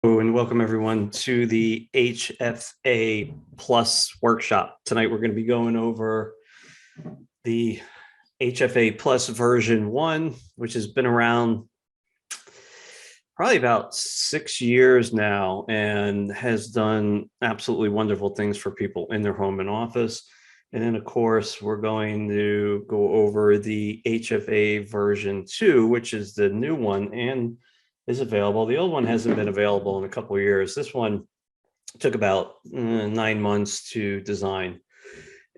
And welcome everyone to the HFA Plus workshop. Tonight we're going to be going over the HFA Plus version 1, which has been around probably about 6 years now and has done absolutely wonderful things for people in their home and office. And then, of course, we're going to go over the HFA version 2, which is the new one and is available. The old one hasn't been available in a couple of years. This one took about 9 months to design.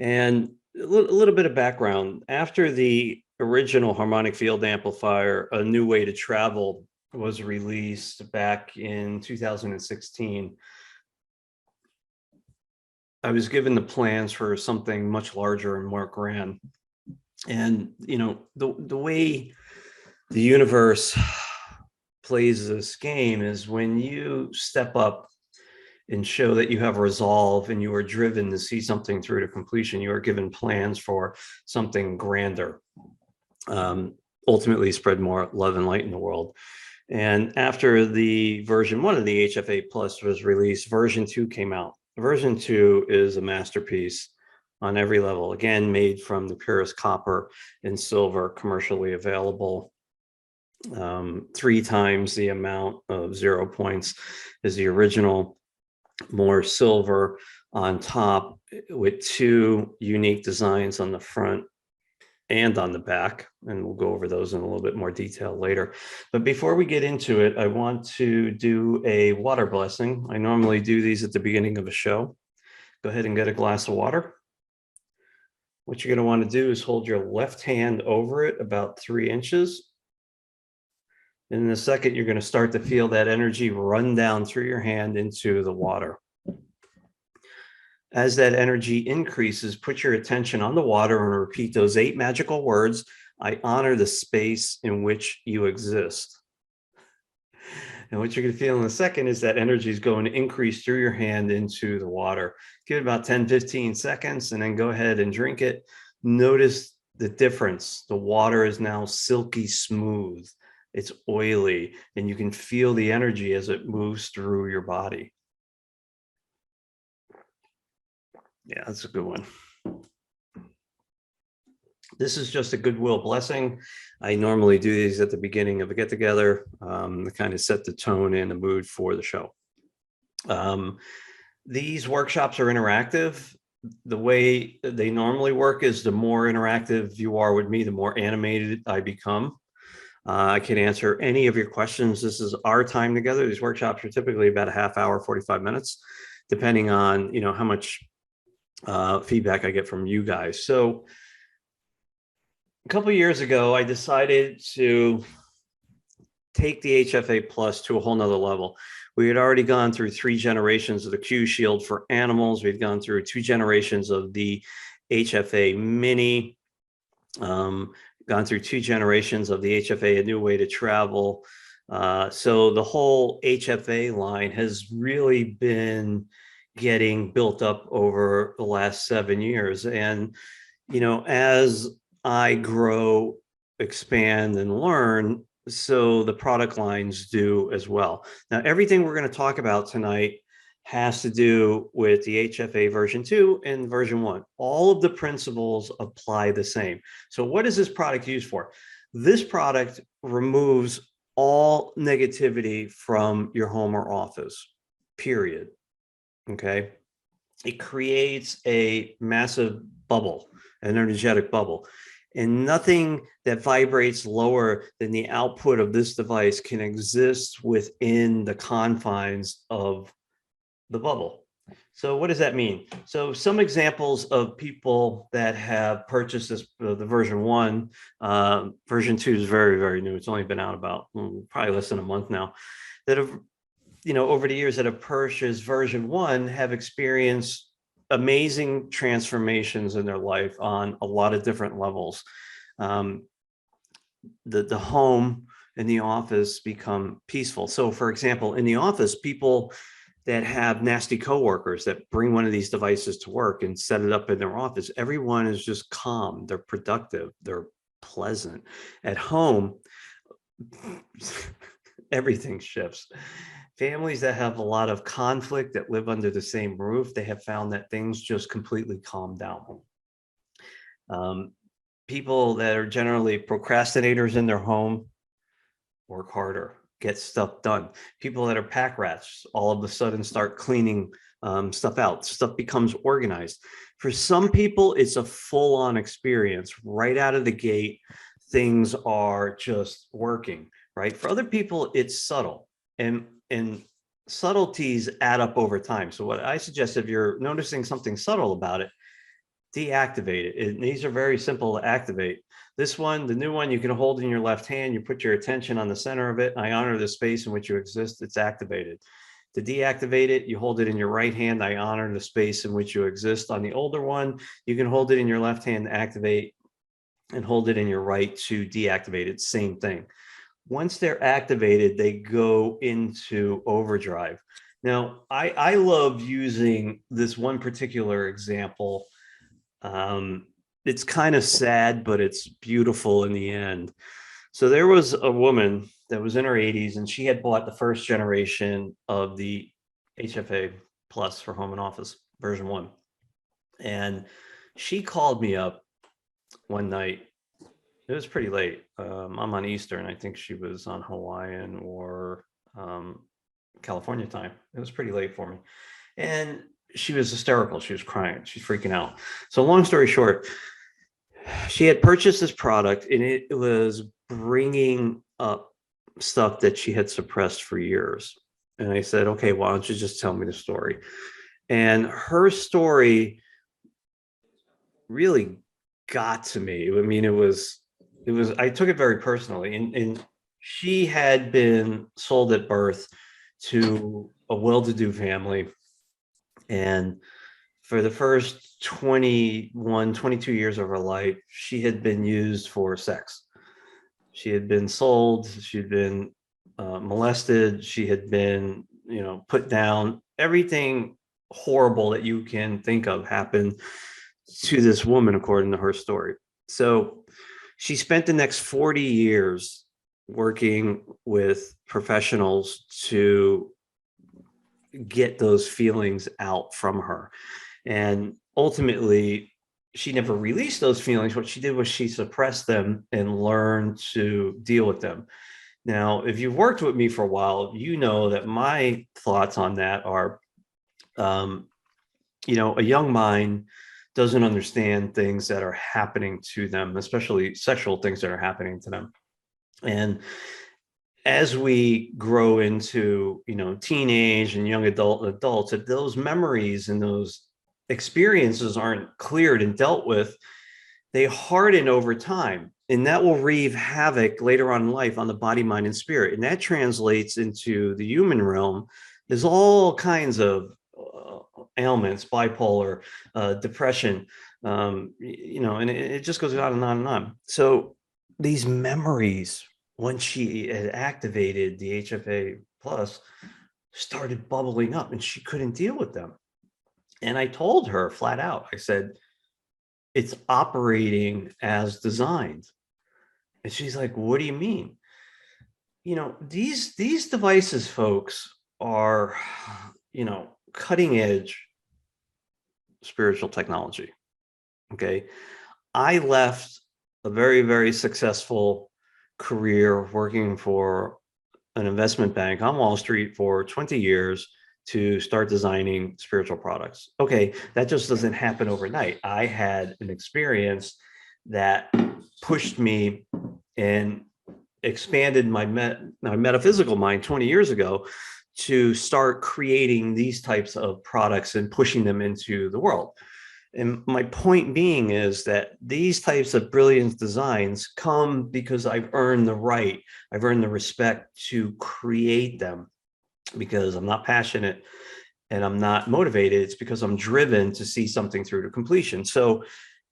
And a little bit of background. After the original harmonic field amplifier, A New Way to Travel, was released back in 2016, I was given the plans for something much larger and more grand. And, the way the universe plays this game is when you step up and show that you have resolve and you are driven to see something through to completion, you are given plans for something grander, ultimately spread more love and light in the world. And after the version 1 of the HFA Plus was released, version 2 came out. Version 2 is a masterpiece on every level, again, made from the purest copper and silver, commercially available. 3 times the amount of 0 points as the original, more silver on top, with 2 unique designs on the front and on the back, and we'll go over those in a little bit more detail later. But before we get into it, I want to do a water blessing. I normally do these at the beginning of a show. Go ahead and get a glass of water. What you're going to want to do is hold your left hand over it about 3 inches. And in a second, you're going to start to feel that energy run down through your hand into the water. As that energy increases, put your attention on the water and repeat those 8 magical words. I honor the space in which you exist. And what you're going to feel in a second is that energy is going to increase through your hand into the water. Give it about 10, 15 seconds, and then go ahead and drink it. Notice the difference. The water is now silky smooth. It's oily, and you can feel the energy as it moves through your body. Yeah, that's a good one. This is just a goodwill blessing. I normally do these at the beginning of a get-together to kind of set the tone and the mood for the show. These workshops are interactive. The way they normally work is the more interactive you are with me, the more animated I become. I can answer any of your questions. This is our time together. These workshops are typically about a half hour, 45 minutes, depending on, how much feedback I get from you guys. So a couple of years ago, I decided to take the HFA Plus to a whole nother level. We had already gone through 3 generations of the Q Shield for animals. We'd gone through 2 generations of the HFA Mini, gone through 2 generations of the HFA A New Way to Travel. So the whole HFA line has really been getting built up over the last 7 years. And, as I grow, expand, and learn, so the product lines do as well. Now, everything we're going to talk about tonight has to do with the HFA version 2 and version 1. All of the principles apply the same. So what is this product used for? This product removes all negativity from your home or office, period. Okay. It creates a massive bubble, an energetic bubble, and nothing that vibrates lower than the output of this device can exist within the confines of the bubble. So what does that mean? So some examples of people that have purchased this, the version 1, version 2 is very, very new. It's only been out about probably less than a month now, that have, over the years that have purchased version 1 have experienced amazing transformations in their life on a lot of different levels. The home and the office become peaceful. So for example, in the office, people that have nasty coworkers that bring one of these devices to work and set it up in their office, everyone is just calm, they're productive, they're pleasant. At home, everything shifts. families that have a lot of conflict that live under the same roof, they have found that things just completely calm down. Um, People that are generally procrastinators in their home work harder, get stuff done. People that are pack rats all of a sudden start cleaning stuff out. Stuff becomes organized. For some people, it's a full on experience right out of the gate. Things are just working, right? For other people, it's subtle, and subtleties add up over time. So what I suggest, if you're noticing something subtle about it, deactivate it. These are very simple to activate. This one, the new one, you can hold in your left hand. You put your attention on the center of it. I honor the space in which you exist. It's activated. To deactivate it, you hold it in your right hand. I honor the space in which you exist. On the older one, you can hold it in your left hand to activate and hold it in your right to deactivate it. Same thing. Once they're activated, they go into overdrive. Now, I love using this one particular example. It's kind of sad, but it's beautiful in the end. So there was a woman that was in her 80s, and she had bought the first generation of the HFA Plus for home and office version 1. And she called me up one night. It was pretty late. I'm on Eastern. I think she was on Hawaiian or California time. It was pretty late for me. And she was hysterical. She was crying. She's freaking out. So long story short, she had purchased this product, and it was bringing up stuff that she had suppressed for years. And I said, okay, why don't you just tell me the story? And her story really got to me. I mean, I took it very personally. And she had been sold at birth to a well-to-do family. And for the first 21, 22 years of her life, she had been used for sex. She had been sold. She'd been molested. She had been, put down. Everything horrible that you can think of happened to this woman, according to her story. So she spent the next 40 years working with professionals to get those feelings out from her. And ultimately, she never released those feelings. What she did was she suppressed them and learned to deal with them. Now, if you've worked with me for a while, you know that my thoughts on that are, a young mind doesn't understand things that are happening to them, especially sexual things that are happening to them. And as we grow into, teenage and young adults, if those memories and those experiences aren't cleared and dealt with, they harden over time. And that will wreak havoc later on in life on the body, mind, and spirit. And that translates into the human realm. There's all kinds of ailments, bipolar, depression, and it just goes on and on and on. So these memories, once she had activated the HFA Plus, started bubbling up, and she couldn't deal with them. And I told her flat out, I said, it's operating as designed. And she's like, what do you mean? These devices, folks, are, cutting edge spiritual technology. Okay. I left a very, very successful career working for an investment bank on Wall Street for 20 years to start designing spiritual products. Okay, that just doesn't happen overnight. I had an experience that pushed me and expanded my metaphysical mind 20 years ago to start creating these types of products and pushing them into the world. And my point being is that these types of brilliant designs come because I've earned the right, I've earned the respect to create them, because I'm not passionate and I'm not motivated. It's because I'm driven to see something through to completion. So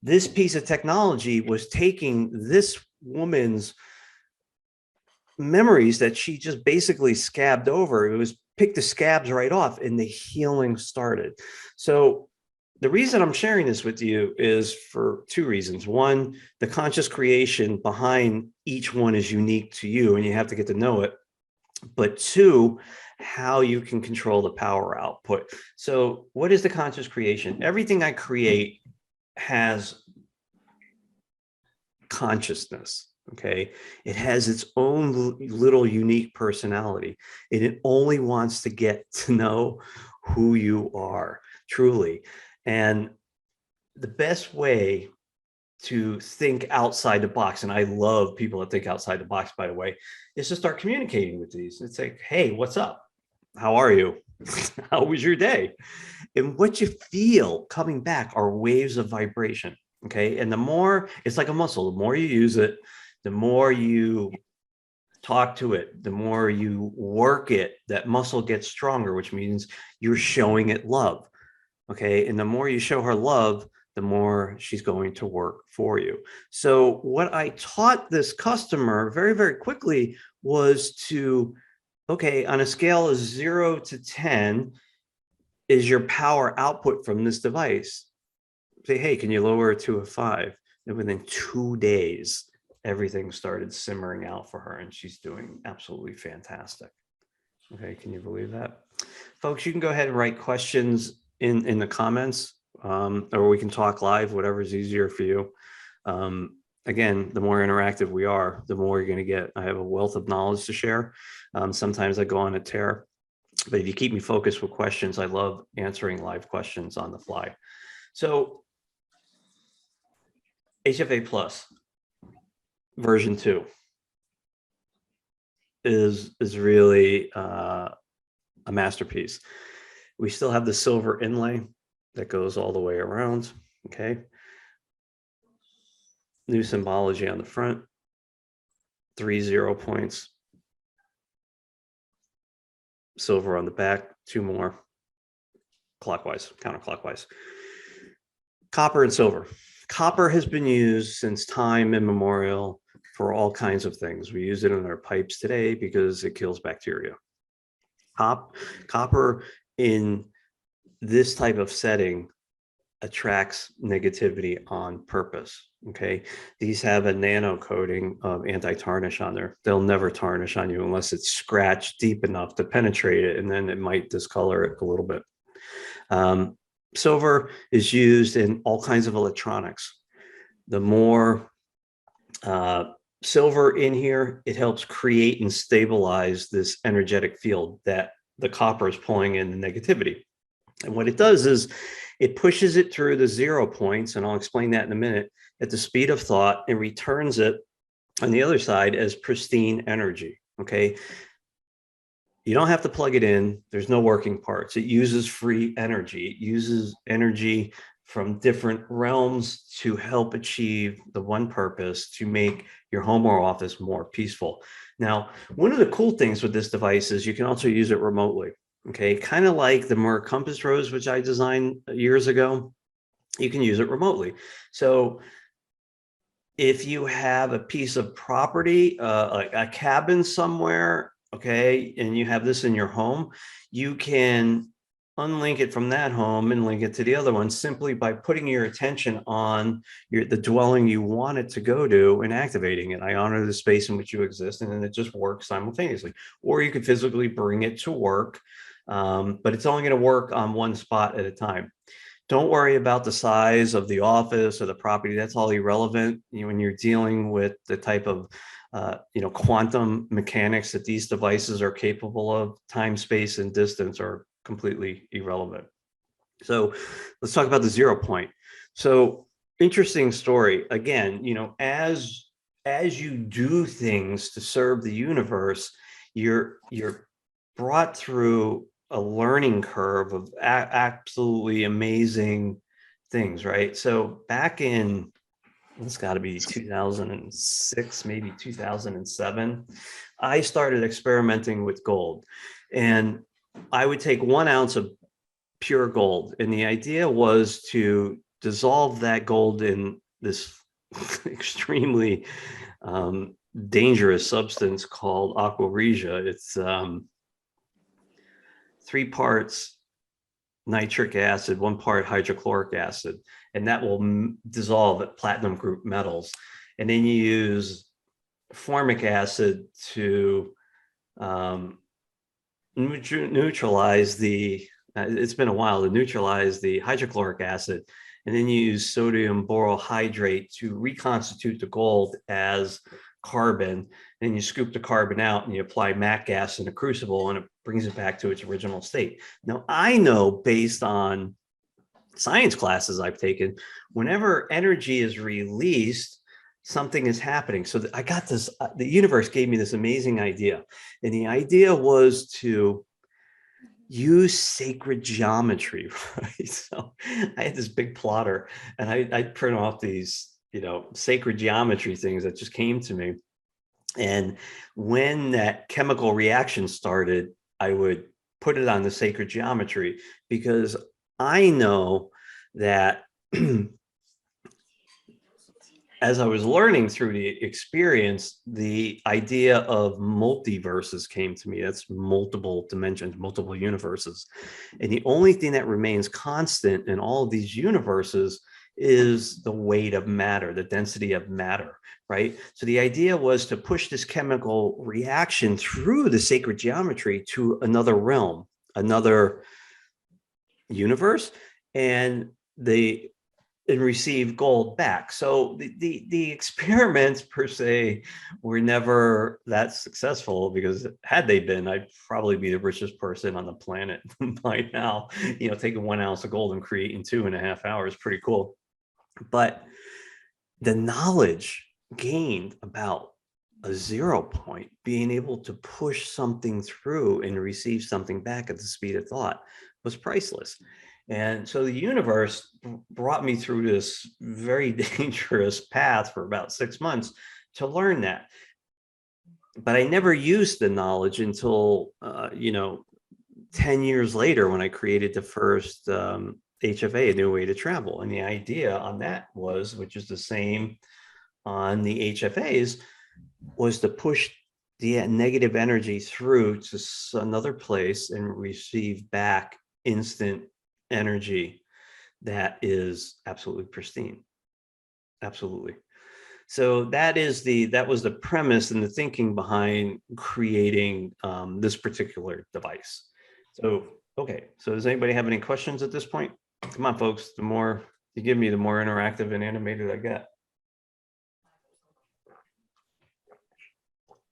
this piece of technology was taking this woman's memories that she just basically scabbed over. It was pick the scabs right off, and the healing started. So the reason I'm sharing this with you is for two reasons. One, the conscious creation behind each one is unique to you, and you have to get to know it. but two, how you can control the power output. So what is the conscious creation? Everything I create has consciousness. Okay. It has its own little unique personality, and it only wants to get to know who you are truly. And the best way to think outside the box, and I love people that think outside the box, by the way, is to start communicating with these. It's like, hey, what's up? How are you? How was your day? And what you feel coming back are waves of vibration. Okay. And the more, it's like a muscle, the more you use it, the more you talk to it, the more you work it, that muscle gets stronger, which means you're showing it love. Okay. And the more you show her love, the more she's going to work for you. So what I taught this customer very, very quickly was to, okay, on a scale of 0 to 10, is your power output from this device? Say, hey, can you lower it to a 5? And within 2 days, everything started simmering out for her, and she's doing absolutely fantastic. Okay, can you believe that? Folks, you can go ahead and write questions in the comments, or we can talk live, whatever's easier for you. Again, the more interactive we are, the more you're going to get. I have a wealth of knowledge to share. Sometimes I go on a tear, but if you keep me focused with questions, I love answering live questions on the fly. So HFA Plus version 2 is really a masterpiece. We still have the silver inlay that goes all the way around. Okay. New symbology on the front, 3 0 points, silver on the back, 2 more clockwise, counterclockwise. Copper and silver. Copper has been used since time immemorial for all kinds of things. We use it in our pipes today because it kills bacteria. Copper in this type of setting attracts negativity on purpose. Okay. These have a nano coating of anti-tarnish on there. They'll never tarnish on you unless it's scratched deep enough to penetrate it, and then it might discolor it a little bit. Silver is used in all kinds of electronics. The more silver in here, it helps create and stabilize this energetic field that the copper is pulling in the negativity. And what it does is it pushes it through the 0 points, and I'll explain that in a minute, at the speed of thought, and returns it on the other side as pristine energy. Okay. You don't have to plug it in. There's no working parts. It uses free energy. It uses energy from different realms to help achieve the one purpose, to make your home or office more peaceful. Now, one of the cool things with this device is you can also use it remotely. Okay, kind of like the Mer Compass Rose, which I designed years ago. You can use it remotely. So if you have a piece of property, like a cabin somewhere, okay, and you have this in your home, you can unlink it from that home and link it to the other one simply by putting your attention on the dwelling you want it to go to and activating it. I honor the space in which you exist, and then it just works simultaneously. Or you could physically bring it to work, but it's only going to work on one spot at a time. Don't worry about the size of the office or the property. That's all irrelevant. When you're dealing with the type of quantum mechanics that these devices are capable of, time, space, and distance are completely irrelevant. So let's talk about the 0 point. So interesting story. Again, as you do things to serve the universe, you're brought through a learning curve of absolutely amazing things, right? So back in, it's got to be 2006, maybe 2007, I started experimenting with gold. And I would take 1 ounce of pure gold, and the idea was to dissolve that gold in this extremely dangerous substance called aqua regia. It's 3 parts nitric acid, 1 part hydrochloric acid, and that will dissolve at platinum group metals. And then you use formic acid to um, neutralize the, it's been a while, to neutralize the hydrochloric acid, and then you use sodium borohydrate to reconstitute the gold as carbon. And you scoop the carbon out and you apply matte gas in a crucible and it brings it back to its original state. Now, I know based on science classes I've taken, whenever energy is released, something is happening. So I got this, the universe gave me this amazing idea. And the idea was to use sacred geometry, right? So I had this big plotter and I'd print off these, sacred geometry things that just came to me. And when that chemical reaction started, I would put it on the sacred geometry, because I know that as I was learning through the experience, the idea of multiverses came to me. That's multiple dimensions, multiple universes. And the only thing that remains constant in all of these universes is the weight of matter, the density of matter, right? So the idea was to push this chemical reaction through the sacred geometry to another realm, another universe, and receive gold back. So the experiments per se were never that successful, because had they been, I'd probably be the richest person on the planet by now. Taking 1 ounce of gold and creating 2.5 hours, pretty cool. But the knowledge gained about a 0 point, being able to push something through and receive something back at the speed of thought, was priceless. And so the universe brought me through this very dangerous path for about 6 months to learn that. But I never used the knowledge until, 10 years later, when I created the first HFA, A New Way to Travel. And the idea on that was, which is the same on the HFAs, was to push the negative energy through to another place and receive back instant energy that is absolutely pristine. Absolutely. So that was the premise and the thinking behind creating this particular device. So, okay. So does anybody have any questions at this point? Come on, folks. The more you give me, the more interactive and animated I get.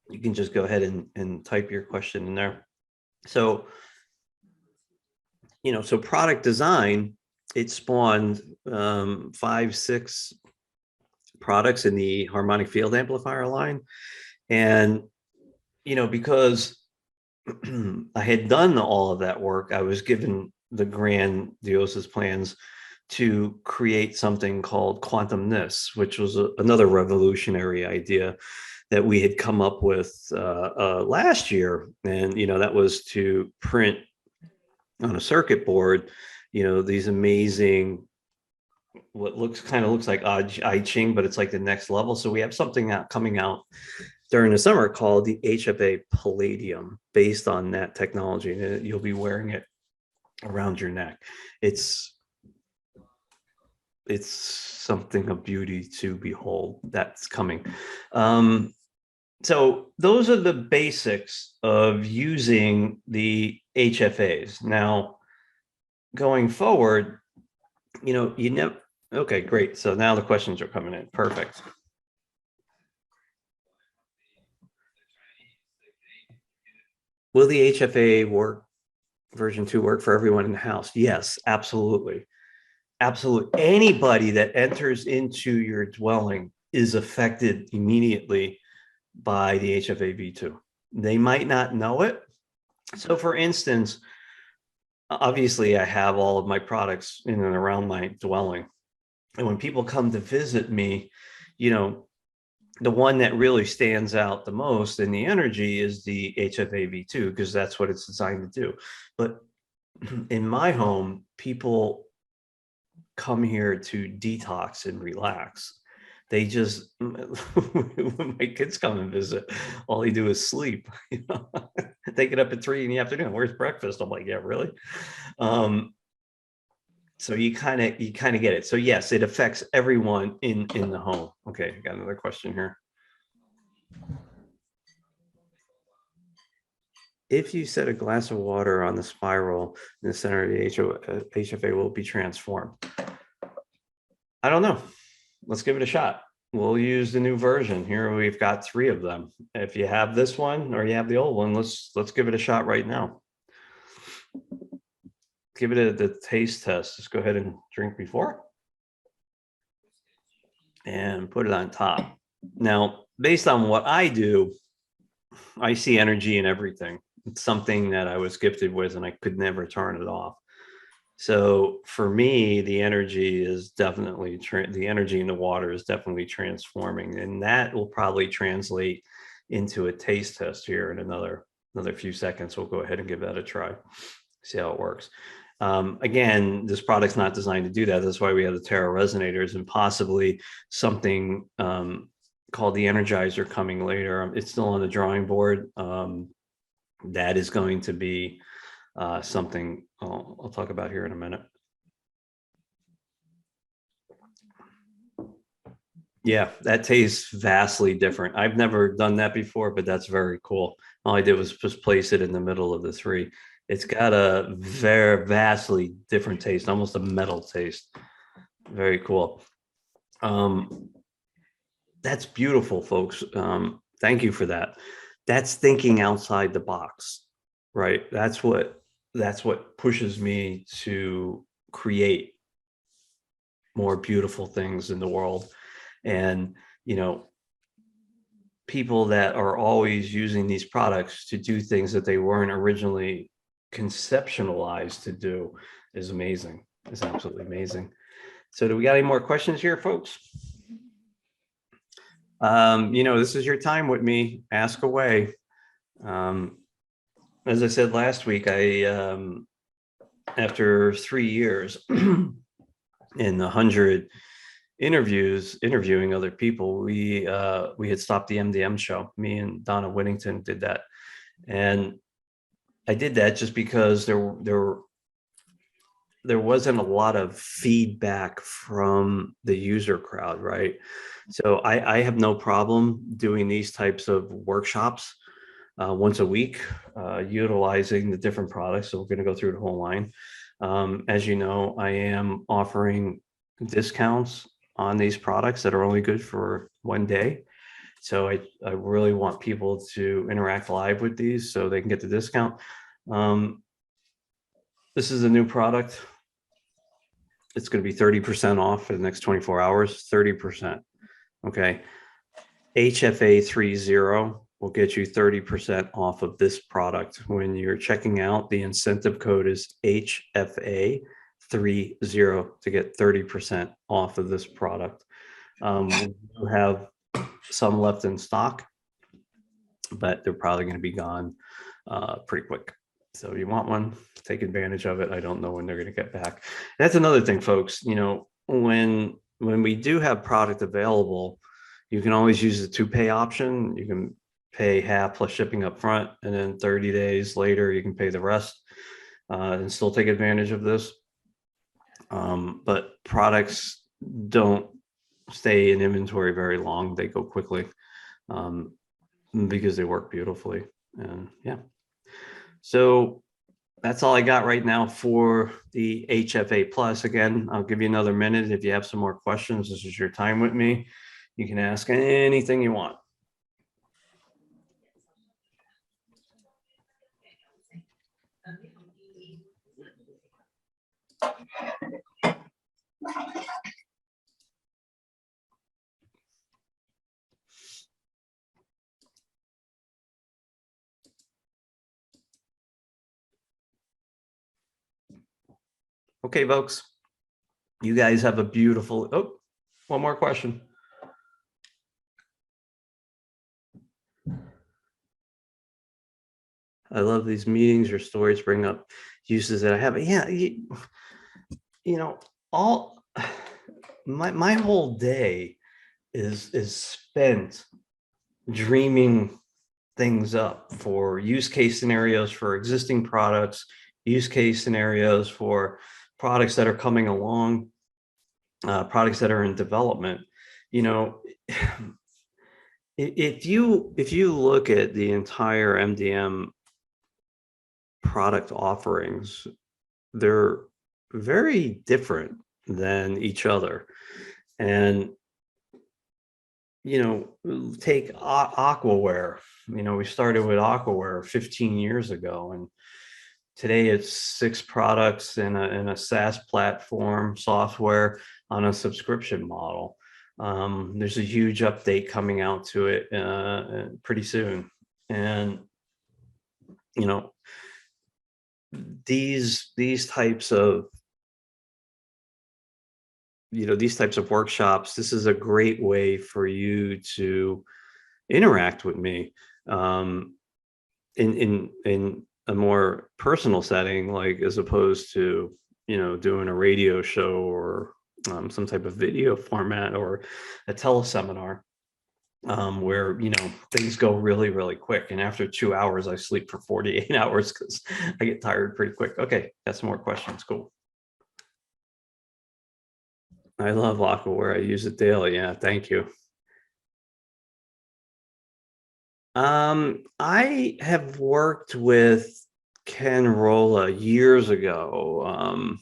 You can just go ahead and type your question in there. So, so product design, it spawned 5, 6 products in the harmonic field amplifier line. And, because I had done all of that work, I was given the grandiose plans to create something called quantumness, which was another revolutionary idea that we had come up with last year. And, that was to print on a circuit board, these amazing, what looks like I Ching, but it's like the next level. So we have something coming out during the summer called the HFA Palladium, based on that technology. And you'll be wearing it around your neck. It's something of beauty to behold. That's coming. So those are the basics of using the HFAs. Now, going forward, you never, okay, great. So now the questions are coming in. Perfect. Will the HFA version 2 work for everyone in the house? Yes, absolutely. Absolutely. Anybody that enters into your dwelling is affected immediately by the HFA V2. They might not know it. So for instance, obviously I have all of my products in and around my dwelling. And when people come to visit me, the one that really stands out the most in the energy is the HFA V2, because that's what it's designed to do. But in my home, people come here to detox and relax. They just, when my kids come and visit, all they do is sleep. They get up at 3 in the afternoon. Where's breakfast? I'm like, yeah, really? So you kind of get it. So yes, it affects everyone in the home. Okay, I got another question here. If you set a glass of water on the spiral in the center of the HFA will be transformed. I don't know. Let's give it a shot. We'll use the new version. Here we've got 3 of them. If you have this one or you have the old one, let's give it a shot right now. Give it the taste test. Just go ahead and drink before and put it on top. Now, based on what I do, I see energy in everything. It's something that I was gifted with and I could never turn it off. So for me, the energy is definitely, the energy in the water is definitely transforming, and that will probably translate into a taste test here in another few seconds. We'll go ahead and give that a try, see how it works. Again, this product's not designed to do that. That's why we have the Terra resonators and possibly something called the Energizer coming later. It's still on the drawing board. That is going to be something I'll talk about here in a minute. Yeah, that tastes vastly different. I've never done that before, but that's very cool. All I did was just place it in the middle of the 3. It's got a very vastly different taste, almost a metal taste. Very cool. That's beautiful, folks. Thank you for that. That's thinking outside the box, right? That's what pushes me to create more beautiful things in the world. And, you know, people that are always using these products to do things that they weren't originally conceptualized to do is amazing. It's absolutely amazing. So do we got any more questions here, folks? This is your time with me. Ask away. As I said last week, after 3 years in 100 interviewing other people, we had stopped the MDM show. Me and Donna Whittington did that, and I did that just because there wasn't a lot of feedback from the user crowd, right? So I have no problem doing these types of workshops once a week, utilizing the different products. So we're going to go through the whole line. As you know, I am offering discounts on these products that are only good for 1 day. So I really want people to interact live with these so they can get the discount. This is a new product. It's going to be 30% off for the next 24 hours, 30%. Okay. HFA 30 will get you 30% off of this product. When you're checking out, the incentive code is HFA 30 to get 30% off of this product. We do have some left in stock, but they're probably going to be gone pretty quick. So if you want one, take advantage of it. I don't know when they're going to get back. That's another thing, folks. When we do have product available, you can always use the 2-pay option. You can pay half plus shipping up front, and then 30 days later, you can pay the rest and still take advantage of this. But products don't stay in inventory very long. They go quickly because they work beautifully. And yeah. So that's all I got right now for the HFA Plus. Again, I'll give you another minute. If you have some more questions, this is your time with me. You can ask anything you want. Okay, folks, you guys have a beautiful, one more question. I love these meetings. Your stories bring up uses that I have. Yeah, all my whole day is spent dreaming things up for use case scenarios for existing products, use case scenarios for products that are coming along, products that are in development. If you look at the entire MDM product offerings, they're very different than each other. And, take aquaware. We started with aquaware 15 years ago, and today it's 6 products in a SaaS platform software on a subscription model. There's a huge update coming out to it pretty soon. And, you know, these types of these types of workshops, this is a great way for you to interact with me in a more personal setting, like as opposed to doing a radio show or some type of video format or a teleseminar, where things go really really quick, and after 2 hours I sleep for 48 hours because I get tired pretty quick. Okay, got some more questions. Cool. I love Aquaware. I use it daily. Yeah, thank you. I have worked with Ken Rolla years ago.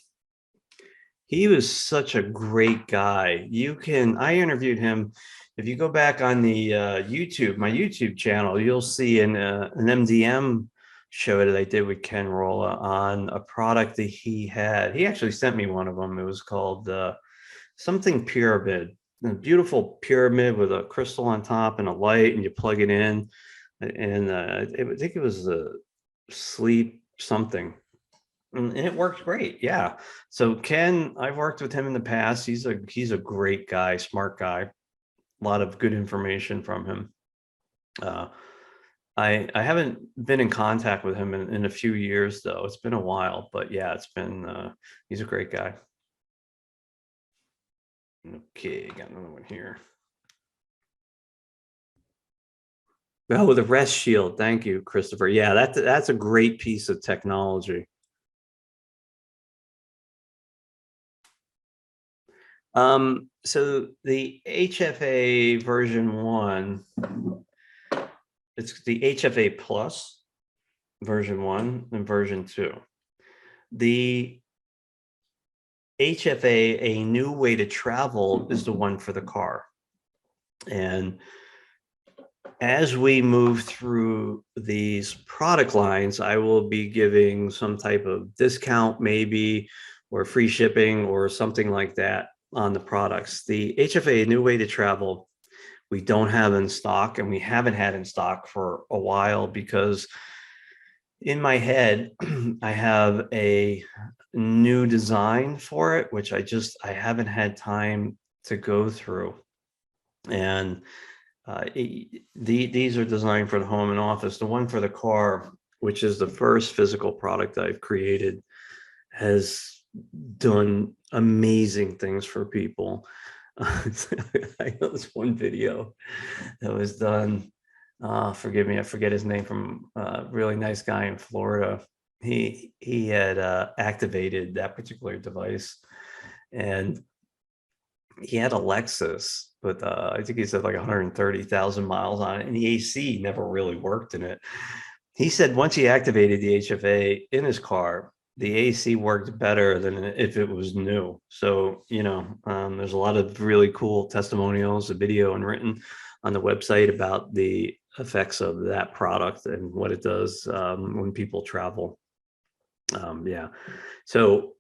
He was such a great guy. I interviewed him. If you go back on the YouTube, my YouTube channel, you'll see an MDM show that I did with Ken Rolla on a product that he had. He actually sent me one of them. It was called something pyramid, a beautiful pyramid with a crystal on top and a light, and you plug it in, and I think it was the sleep something, and it worked great. Yeah. So Ken, I've worked with him in the past. He's a great guy, smart guy. A lot of good information from him. I haven't been in contact with him in a few years though. It's been a while, but yeah, he's a great guy. Okay, got another one here. Oh, the rest shield. Thank you, Christopher. Yeah, that's a great piece of technology. So the HFA version 1, it's the HFA Plus version 1 and version 2. The HFA, a new way to travel, is the one for the car. And as we move through these product lines, I will be giving some type of discount maybe, or free shipping or something like that on the products. The HFA, a new way to travel, we don't have in stock, and we haven't had in stock for a while because in my head, I have a new design for it, which I haven't had time to go through. And these are designed for the home and office. The one for the car, which is the first physical product I've created, has done amazing things for people. I know this one video that was done. Forgive me, I forget his name, from a really nice guy in Florida. He had activated that particular device, and he had a Lexus with I think he said like 130,000 miles on it, and the AC never really worked in it. He said once he activated the HFA in his car, the AC worked better than if it was new. So, there's a lot of really cool testimonials, a video and written on the website about the effects of that product and what it does when people travel. Yeah. So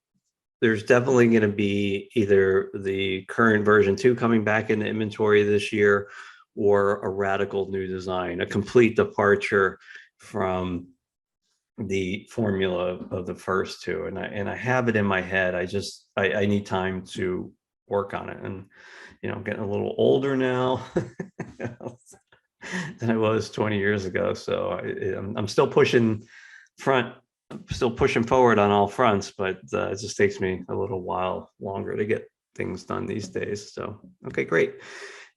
there's definitely going to be either the current version 2 coming back into inventory this year, or a radical new design, a complete departure from the formula of the first 2. And I have it in my head. I need time to work on it. And, I'm getting a little older now than I was 20 years ago. So I'm still pushing forward on all fronts, but it just takes me a little while longer to get things done these days. So, okay, great.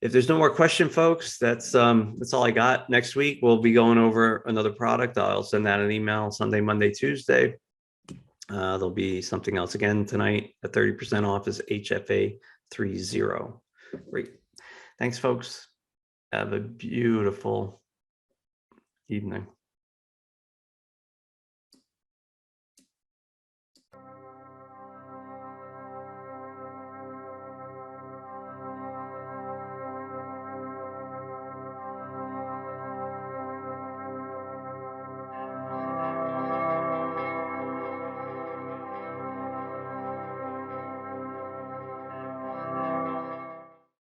If there's no more question, folks, that's all I got. Next week, we'll be going over another product. I'll send out an email Sunday, Monday, Tuesday. There'll be something else again tonight. At 30% off is HFA 30. Great. Thanks, folks. Have a beautiful evening.